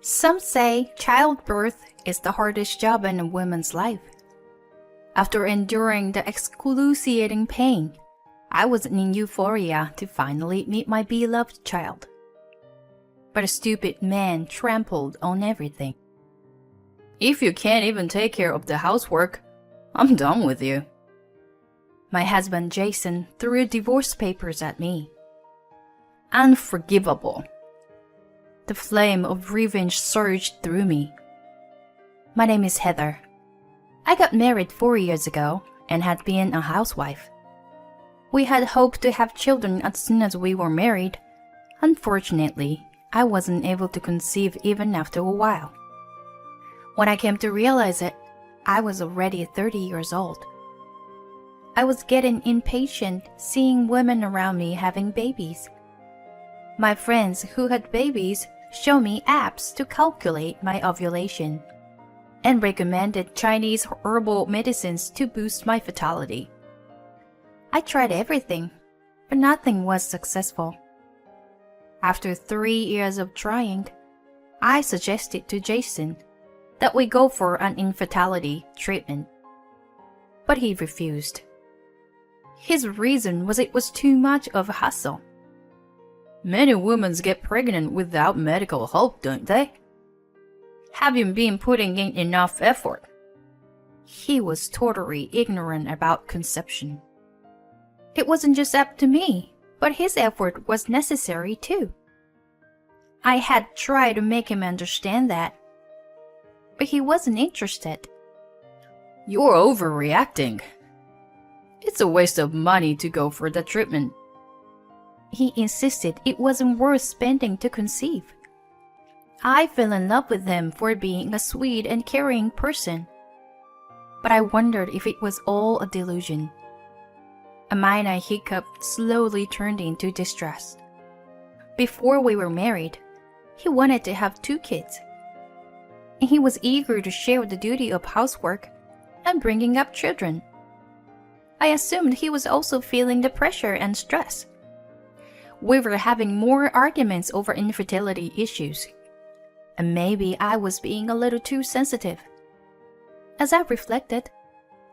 Some say childbirth is the hardest job in a woman's life. After enduring the excruciating pain, I was in euphoria to finally meet my beloved child. But a stupid man trampled on everything. If you can't even take care of the housework, I'm done with you. My husband Jason threw divorce papers at me. Unforgivable. The flame of revenge surged through me. My name is Heather. I got married 4 years ago and had been a housewife. We had hoped to have children as soon as we were married. Unfortunately, I wasn't able to conceive even after a while. When I came to realize it, I was already 30 years old. I was getting impatient seeing women around me having babies. My friends who had babies showed me apps to calculate my ovulation and recommended Chinese herbal medicines to boost my fertility. I tried everything, but nothing was successful. After 3 years of trying, I suggested to Jason that we go for an infertility treatment, but he refused. His reason was it was too much of a hassle. Many women get pregnant without medical help, don't they? Haven't been putting in enough effort. He was totally ignorant about conception. It wasn't just up to me, but his effort was necessary too. I had tried to make him understand that, but he wasn't interested. You're overreacting. It's a waste of money to go for the treatment. He insisted it wasn't worth spending to conceive. I fell in love with him for being a sweet and caring person. But I wondered if it was all a delusion. A minor hiccup slowly turned into distrust. Before we were married, he wanted to have 2 kids. And he was eager to share the duty of housework and bringing up children. I assumed he was also feeling the pressure and stress. We were having more arguments over infertility issues, and maybe I was being a little too sensitive. As I reflected,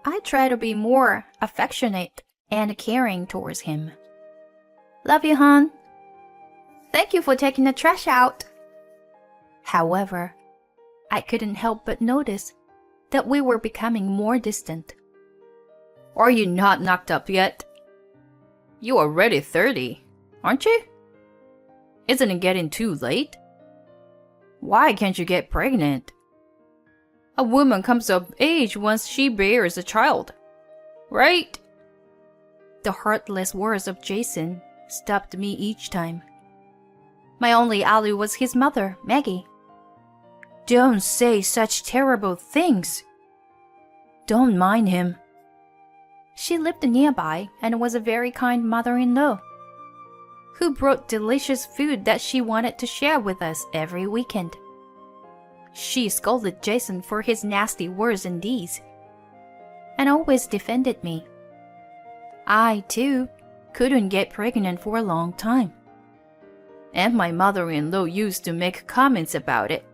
I tried to be more affectionate and caring towards him. Love you, hon. Thank you for taking the trash out. However, I couldn't help but notice that we were becoming more distant. Are you not knocked up yet? You're already 30. Aren't you? Isn't it getting too late? Why can't you get pregnant? A woman comes of age once she bears a child, right? The heartless words of Jason stopped me each time. My only ally was his mother, Maggie. Don't say such terrible things. Don't mind him. She lived nearby and was a very kind mother-in-law who brought delicious food that she wanted to share with us every weekend. She scolded Jason for his nasty words and deeds, and always defended me. I, too, couldn't get pregnant for a long time, and my mother-in-law used to make comments about it.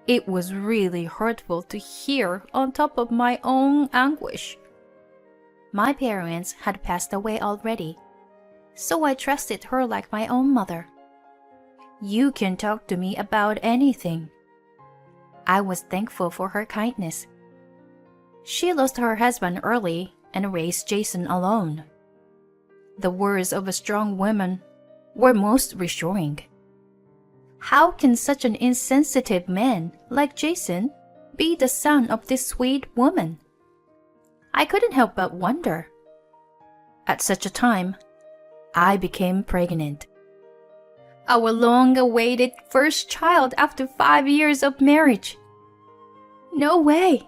It was really hurtful to hear on top of my own anguish. My parents had passed away already, so I trusted her like my own mother. You can talk to me about anything. I was thankful for her kindness. She lost her husband early and raised Jason alone. The words of a strong woman were most reassuring. How can such an insensitive man like Jason be the son of this sweet woman? I couldn't help but wonder. At such a time, I became pregnant. Our long-awaited first child after 5 years of marriage. No way!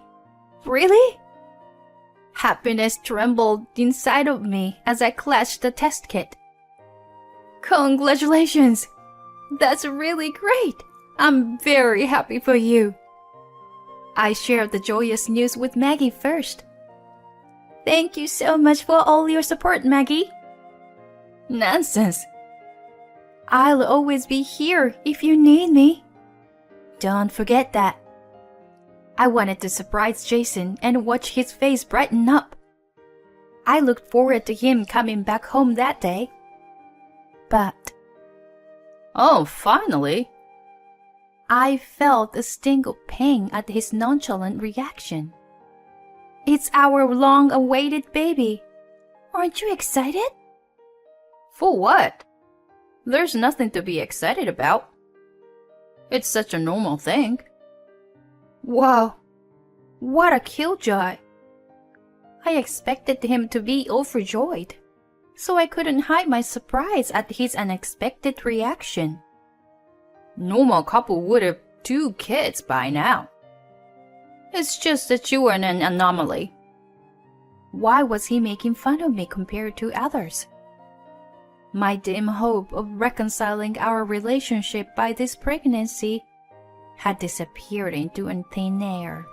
Really? Happiness trembled inside of me as I clutched the test kit. Congratulations! That's really great! I'm very happy for you. I shared the joyous news with Maggie first. Thank you so much for all your support, Maggie. Nonsense. I'll always be here if you need me. Don't forget that. I wanted to surprise Jason and watch his face brighten up. I looked forward to him coming back home that day. But... Oh, finally! I felt a sting of pain at his nonchalant reaction. It's our long-awaited baby. Aren't you excited? For what? There's nothing to be excited about. It's such a normal thing. Wow, what a killjoy. I expected him to be overjoyed, so I couldn't hide my surprise at his unexpected reaction. Normal couple would have 2 kids by now. It's just that you are an anomaly. Why was he making fun of me compared to others? My dim hope of reconciling our relationship by this pregnancy had disappeared into thin air.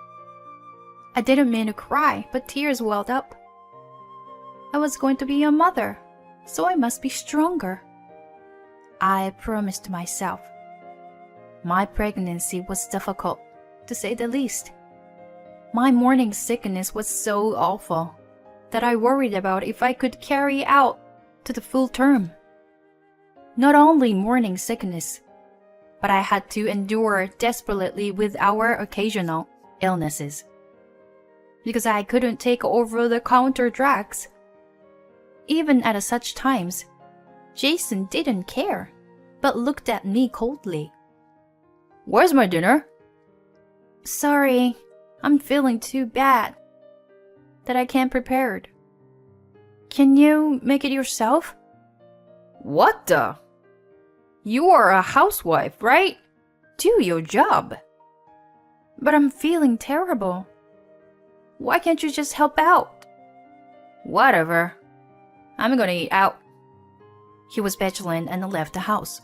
I didn't mean to cry, but tears welled up. I was going to be a mother, so I must be stronger. I promised myself. My pregnancy was difficult, to say the least. My morning sickness was so awful that I worried about if I could carry out to the full term. Not only morning sickness, but I had to endure desperately with our occasional illnesses. Because I couldn't take over-the-counter drugs. Even at such times, Jason didn't care, but looked at me coldly. Where's my dinner? Sorry, I'm feeling too bad that I can't prepare it. Can you make it yourself? What the? You are a housewife, right? Do your job. But I'm feeling terrible. Why can't you just help out? Whatever. I'm gonna eat out. He was petulant and left the house.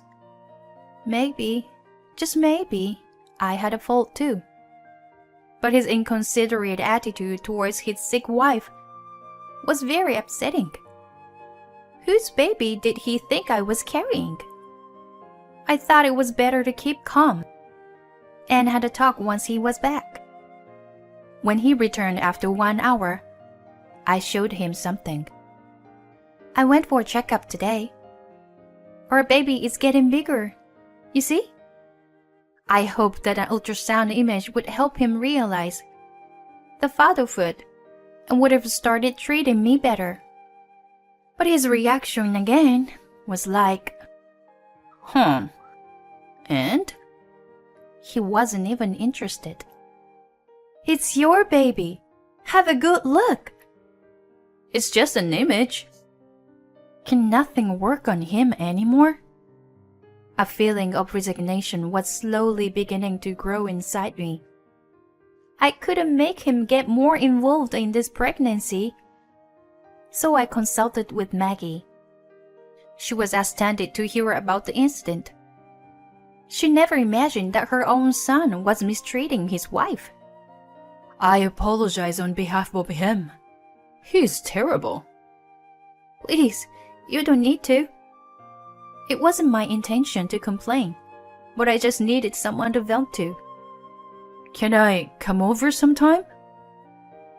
Maybe, just maybe, I had a fault too. But his inconsiderate attitude towards his sick wife was very upsetting. Whose baby did he think I was carrying? I thought it was better to keep calm and had a talk once he was back. When he returned after 1 hour, I showed him something. I went for a checkup today. Our baby is getting bigger, you see? I hoped that an ultrasound image would help him realize the fatherhood and would have started treating me better. But his reaction again was like, And? He wasn't even interested. It's your baby. Have a good look. It's just an image. Can nothing work on him anymore? A feeling of resignation was slowly beginning to grow inside me. I couldn't make him get more involved in this pregnancy. So I consulted with Maggie. She was astounded to hear about the incident. She never imagined that her own son was mistreating his wife. I apologize on behalf of him. He's terrible. Please, you don't need to. It wasn't my intention to complain, but I just needed someone to vent to. Can I come over sometime?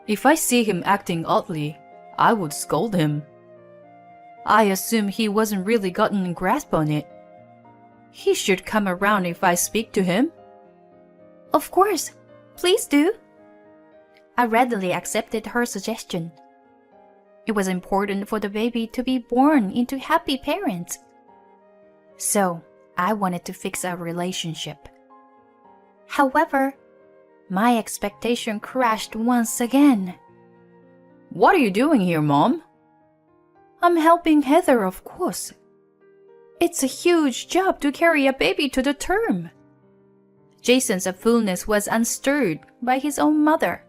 If I see him acting oddly, I would scold him. I assume he wasn't really gotten a grasp on it. He should come around if I speak to him. Of course, please do. I readily accepted her suggestion. It was important for the baby to be born into happy parents. So, I wanted to fix our relationship. However, my expectation crashed once again. What are you doing here, Mom? I'm helping Heather, of course. It's a huge job to carry a baby to the term. Jason's fullness was unstirred by his own mother.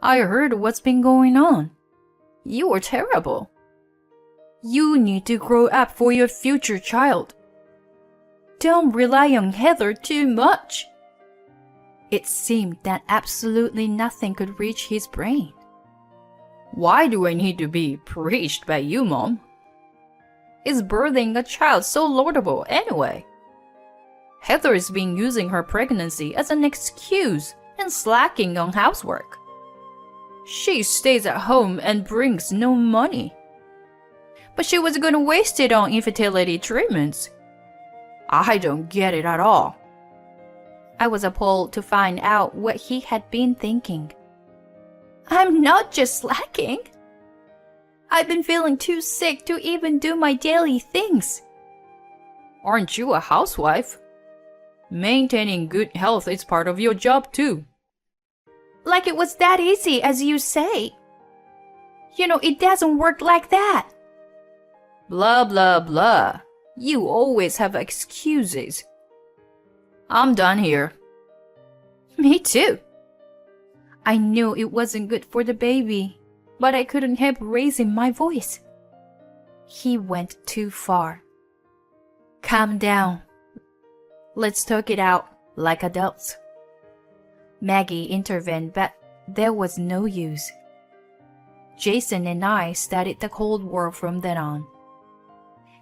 I heard what's been going on. You were terrible. You need to grow up for your future child. Don't rely on Heather too much. It seemed that absolutely nothing could reach his brain. Why do I need to be preached by you, Mom? Is birthing a child so laudable anyway? Heather's been using her pregnancy as an excuse and slacking on housework. She stays at home and brings no money. But she was going to waste it on infertility treatments. I don't get it at all. I was appalled to find out what he had been thinking. I'm not just slacking. I've been feeling too sick to even do my daily things. Aren't you a housewife? Maintaining good health is part of your job too. Like it was that easy as you say. You know, it doesn't work like that. Blah, blah, blah. You always have excuses. I'm done here. Me too. I knew it wasn't good for the baby, but I couldn't help raising my voice. He went too far. Calm down. Let's talk it out like adults. Maggie intervened, but there was no use. Jason and I started the Cold War from then on.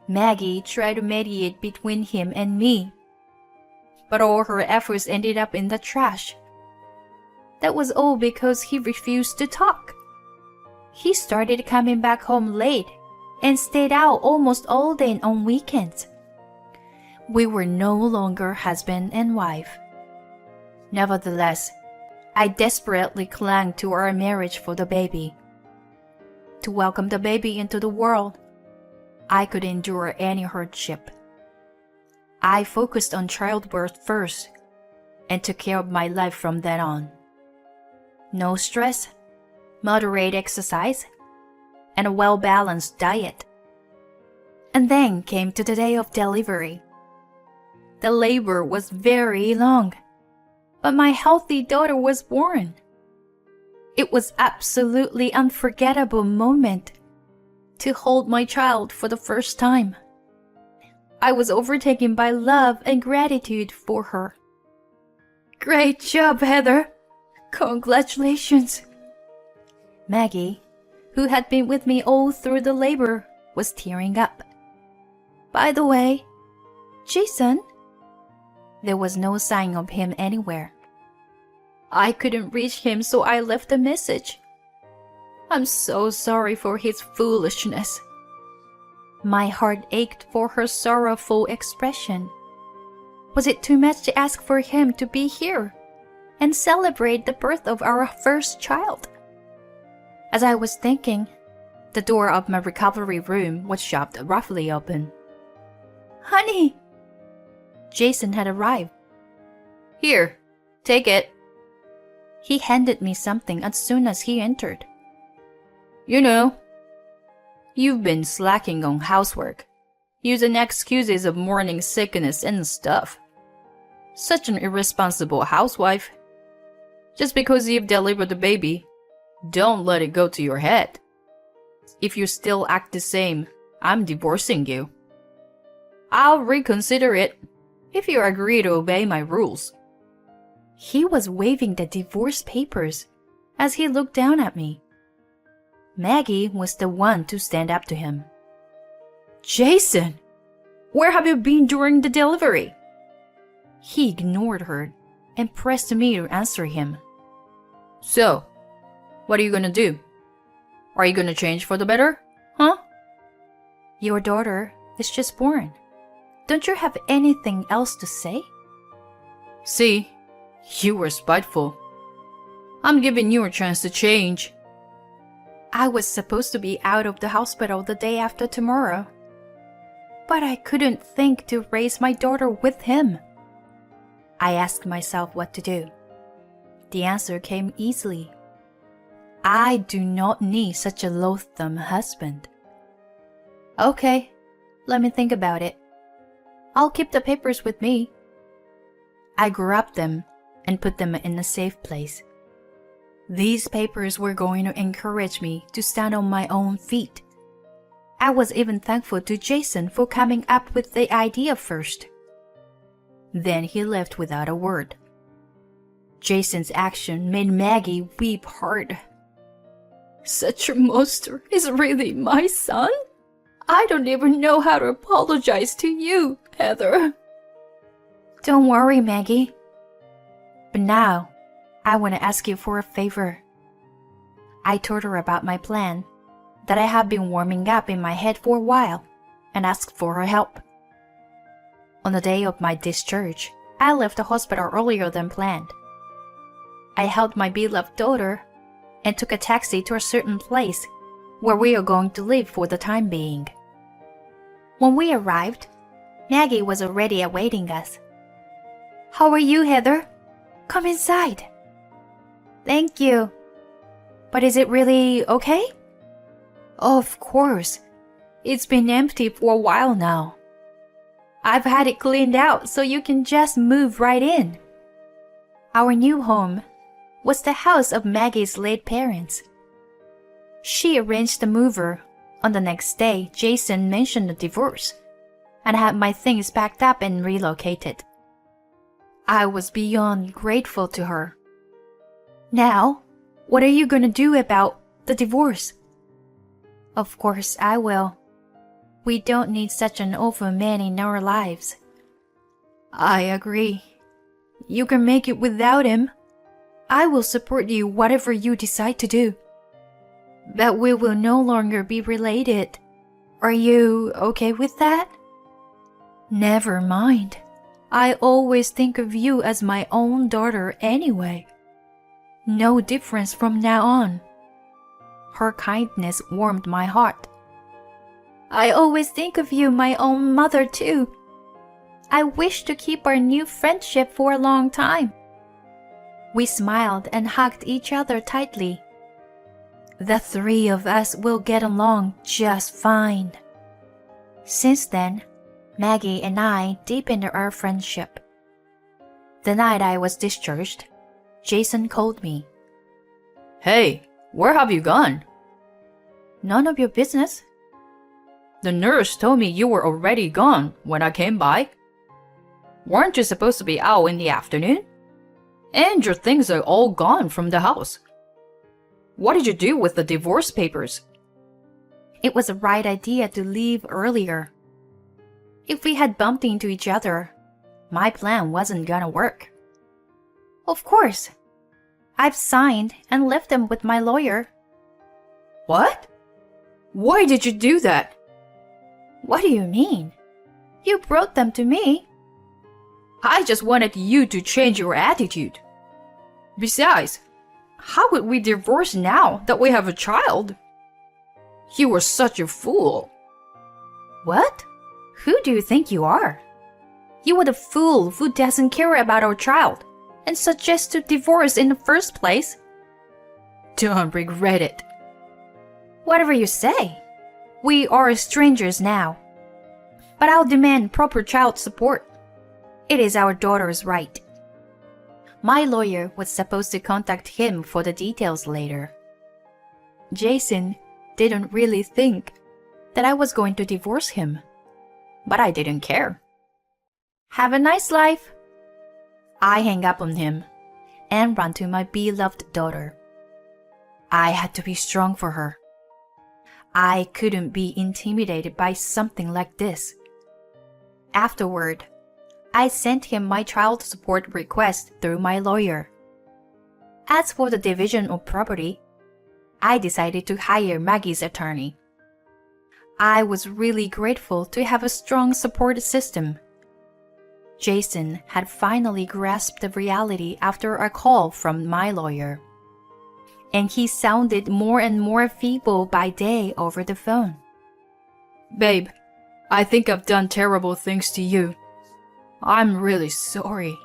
Maggie tried to mediate between him and me, but all her efforts ended up in the trash. That was all because he refused to talk. He started coming back home late and stayed out almost all day on weekends. We were no longer husband and wife. Nevertheless, I desperately clung to our marriage for the baby. To welcome the baby into the world, I could endure any hardship. I focused on childbirth first and took care of my life from then on. No stress, moderate exercise, and a well-balanced diet. And then came to the day of delivery. The labor was very long, but my healthy daughter was born. It was absolutely unforgettable moment to hold my child for the first time. I was overtaken by love and gratitude for her. Great job, Heather. Congratulations. Maggie, who had been with me all through the labor, was tearing up. By the way, Jason? There was no sign of him anywhere. I couldn't reach him, so I left a message. I'm so sorry for his foolishness. My heart ached for her sorrowful expression. Was it too much to ask for him to be here and celebrate the birth of our first child? As I was thinking, the door of my recovery room was shoved roughly open. Honey! Jason had arrived. Here, take it. He handed me something as soon as he entered. You know, you've been slacking on housework, using excuses of morning sickness and stuff. Such an irresponsible housewife. Just because you've delivered the baby, don't let it go to your head. If you still act the same, I'm divorcing you. I'll reconsider it if you agree to obey my rules. He was waving the divorce papers as he looked down at me. Maggie was the one to stand up to him. Jason, where have you been during the delivery? He ignored her and pressed me to answer him. So, what are you gonna do? Are you gonna change for the better? Huh? Your daughter is just born. Don't you have anything else to say? See, you were spiteful. I'm giving you a chance to change. I was supposed to be out of the hospital the day after tomorrow. But I couldn't think to raise my daughter with him. I asked myself what to do. The answer came easily. I do not need such a loathsome husband. Okay, let me think about it. I'll keep the papers with me. I grabbed them and put them in a safe place. These papers were going to encourage me to stand on my own feet. I was even thankful to Jason for coming up with the idea first. Then he left without a word. Jason's action made Maggie weep hard. Such a monster is really my son? I don't even know how to apologize to you, Heather. Don't worry, Maggie. But now, I want to ask you for a favor. I told her about my plan, that I have been warming up in my head for a while, and asked for her help. On the day of my discharge, I left the hospital earlier than planned. I held my beloved daughter and took a taxi to a certain place where we are going to live for the time being. When we arrived, Maggie was already awaiting us. How are you, Heather? Come inside. Thank you. But is it really okay? Of course. It's been empty for a while now. I've had it cleaned out so you can just move right in. Our new home was the house of Maggie's late parents. She arranged the mover. On the next day, Jason mentioned the divorce and had my things packed up and relocated. I was beyond grateful to her. Now, what are you going to do about the divorce? Of course I will. We don't need such an awful man in our lives. I agree. You can make it without him. I will support you whatever you decide to do. But we will no longer be related. Are you okay with that? Never mind. I always think of you as my own daughter anyway. No difference from now on. Her kindness warmed my heart. I always think of you my own mother too. I wish to keep our new friendship for a long time. We smiled and hugged each other tightly. The three of us will get along just fine. Since then, Maggie and I deepened our friendship. The night I was discharged, Jason called me. Hey, where have you gone? None of your business. The nurse told me you were already gone when I came by. Weren't you supposed to be out in the afternoon? And your things are all gone from the house. What did you do with the divorce papers? It was the right idea to leave earlier. If we had bumped into each other, my plan wasn't gonna work. Of course. I've signed and left them with my lawyer. What? Why did you do that? What do you mean? You brought them to me. I just wanted you to change your attitude. Besides, how would we divorce now that we have a child? You were such a fool. What? Who do you think you are? You were the fool who doesn't care about our child and suggests to divorce in the first place. Don't regret it. Whatever you say. We are strangers now. But I'll demand proper child support. It is our daughter's right. My lawyer was supposed to contact him for the details later. Jason didn't really think that I was going to divorce him, but I didn't care. Have a nice life. I hang up on him and run to my beloved daughter. I had to be strong for her. I couldn't be intimidated by something like this. Afterward, I sent him my child support request through my lawyer. As for the division of property, I decided to hire Maggie's attorney. I was really grateful to have a strong support system. Jason had finally grasped the reality after a call from my lawyer, and he sounded more and more feeble by day over the phone. Babe, I think I've done terrible things to you. I'm really sorry.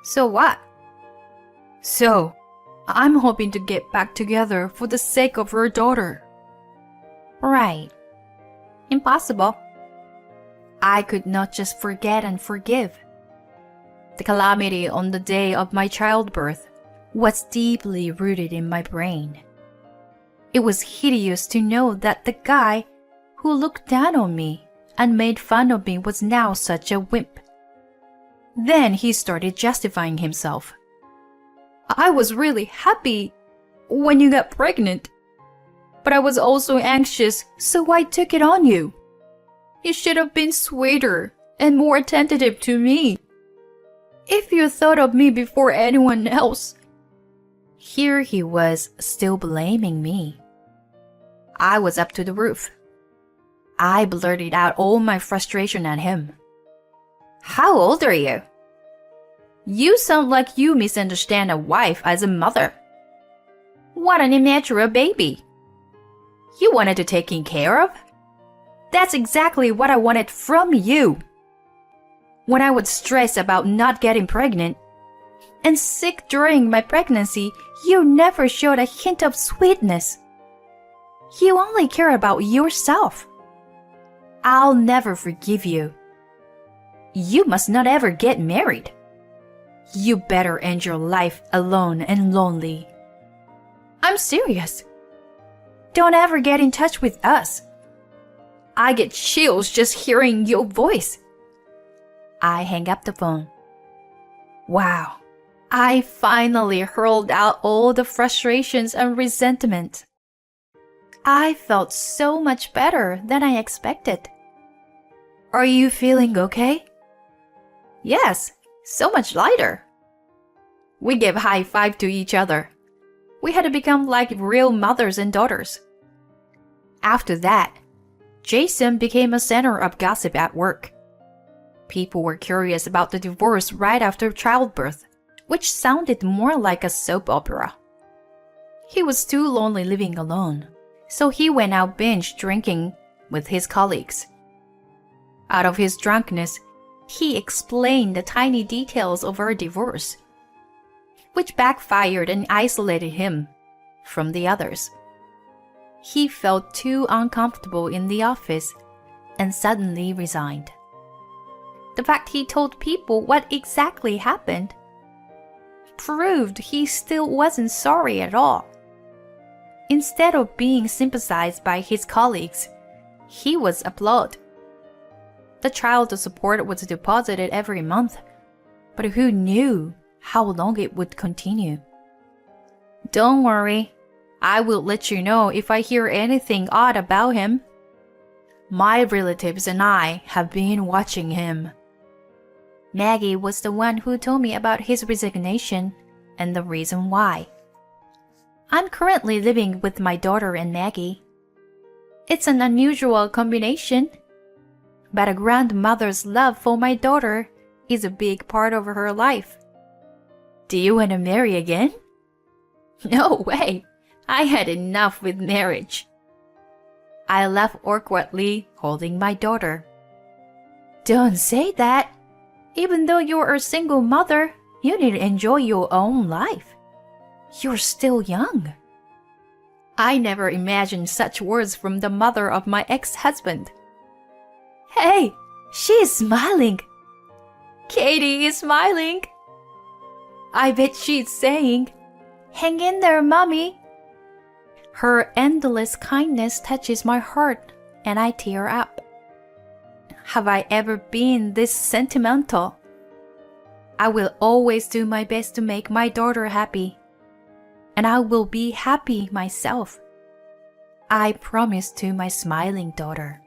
So what? So, I'm hoping to get back together for the sake of her daughter. Right. Impossible. I could not just forget and forgive. The calamity on the day of my childbirth was deeply rooted in my brain. It was hideous to know that the guy who looked down on me and made fun of me was now such a wimp. Then he started justifying himself. I was really happy when you got pregnant, but I was also anxious, so I took it on you. You should have been sweeter and more attentive to me. If you thought of me before anyone else. Here he was, still blaming me. I was up to the roof. I blurted out all my frustration at him. How old are you? You sound like you misunderstand a wife as a mother. What an immature baby. You wanted to take care of? That's exactly what I wanted from you. When I would stress about not getting pregnant and sick during my pregnancy, you never showed a hint of sweetness. You only care about yourself. I'll never forgive you. You must not ever get married. You better end your life alone and lonely. I'm serious. Don't ever get in touch with us. I get chills just hearing your voice. I hang up the phone. Wow, I finally hurled out all the frustrations and resentment. I felt so much better than I expected. Are you feeling okay? Yes, so much lighter. We gave high five to each other. We had to become like real mothers and daughters. After that, Jason became a center of gossip at work. People were curious about the divorce right after childbirth, which sounded more like a soap opera. He was too lonely living alone, so he went out binge drinking with his colleagues. Out of his drunkenness, he explained the tiny details of our divorce, which backfired and isolated him from the others. He felt too uncomfortable in the office and suddenly resigned. The fact he told people what exactly happened proved he still wasn't sorry at all. Instead of being sympathized by his colleagues, he was applauded. The child support was deposited every month, but who knew how long it would continue? Don't worry, I will let you know if I hear anything odd about him. My relatives and I have been watching him. Maggie was the one who told me about his resignation and the reason why. I'm currently living with my daughter and Maggie. It's an unusual combination, but a grandmother's love for my daughter is a big part of her life. Do you want to marry again? No way. I had enough with marriage. I laughed awkwardly, holding my daughter. Don't say that. Even though you're a single mother, you need to enjoy your own life. You're still young. I never imagined such words from the mother of my ex-husband. Hey, she is smiling. Katie is smiling. I bet she's saying, "Hang in there, Mommy." Her endless kindness touches my heart and I tear up. Have I ever been this sentimental? I will always do my best to make my daughter happy, and I will be happy myself. I promise to my smiling daughter.